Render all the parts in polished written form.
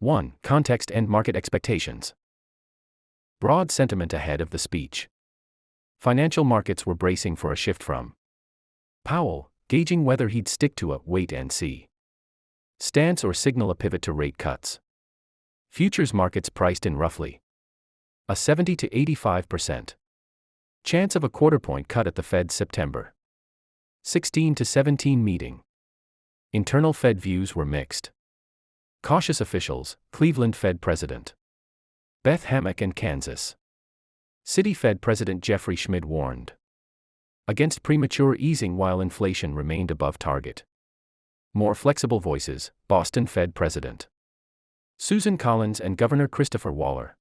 1. Context and market expectations. Broad sentiment ahead of the speech. Financial markets were bracing for a shift from Powell, gauging whether he'd stick to a wait-and-see stance or signal a pivot to rate cuts. Futures markets priced in roughly a 70 to 85% chance of a quarter-point cut at the Fed's September 16 to 17 meeting. Internal Fed views were mixed. Cautious officials, Cleveland Fed President Beth Hammack and Kansas City Fed President Jeffrey Schmid warned against premature easing while inflation remained above target. More flexible voices, Boston Fed President Susan Collins and Governor Christopher Waller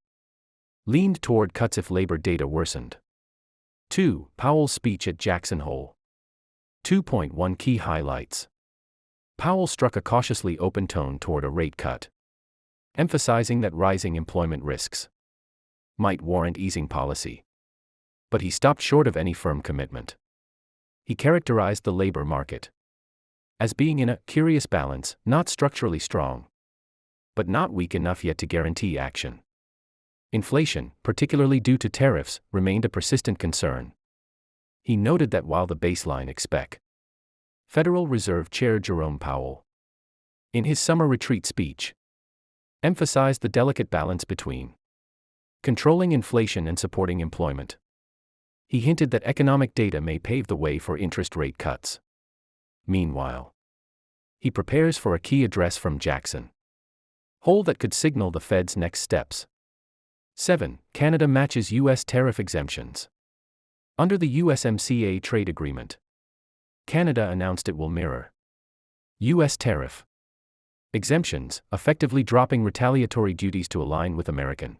leaned toward cuts if labor data worsened. 2. Powell's speech at Jackson Hole. 2.1 Key highlights. Powell struck a cautiously open tone toward a rate cut, emphasizing that rising employment risks might warrant easing policy. But he stopped short of any firm commitment. He characterized the labor market as being in a curious balance, not structurally strong, but not weak enough yet to guarantee action. Inflation, particularly due to tariffs, remained a persistent concern. He noted that while the baseline expect Federal Reserve Chair Jerome Powell, in his summer retreat speech, emphasized the delicate balance between controlling inflation and supporting employment. He hinted that economic data may pave the way for interest rate cuts. Meanwhile, he prepares for a key address from Jackson Hole that could signal the Fed's next steps. 7. Canada matches U.S. tariff exemptions. Under the USMCA trade agreement, Canada announced it will mirror U.S. tariff exemptions, effectively dropping retaliatory duties to align with American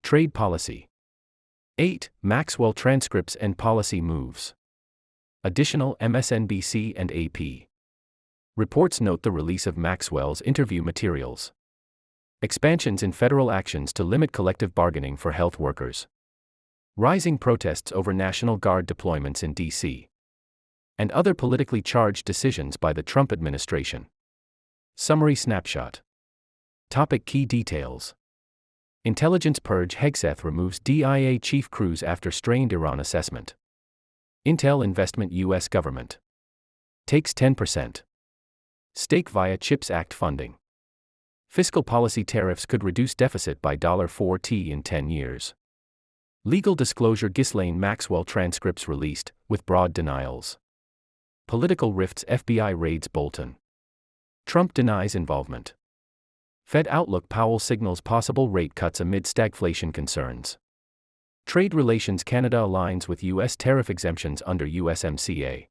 trade policy. 8. Maxwell transcripts and policy moves. Additional MSNBC and AP reports note the release of Maxwell's interview materials. Expansions in federal actions to limit collective bargaining for health workers. Rising protests over National Guard deployments in D.C. and other politically charged decisions by the Trump administration. Summary snapshot. Topic: Key details. Intelligence purge: Hegseth removes DIA chief Cruz after strained Iran assessment. Intel investment: U.S. government takes 10% stake via CHIPS Act funding. Fiscal policy: tariffs could reduce deficit by $4t in 10 years. Legal disclosure: Ghislaine Maxwell transcripts released, with broad denials. Political rifts: FBI raids Bolton. Trump denies involvement. Fed outlook: Powell signals possible rate cuts amid stagflation concerns. Trade relations: Canada aligns with U.S. tariff exemptions under USMCA.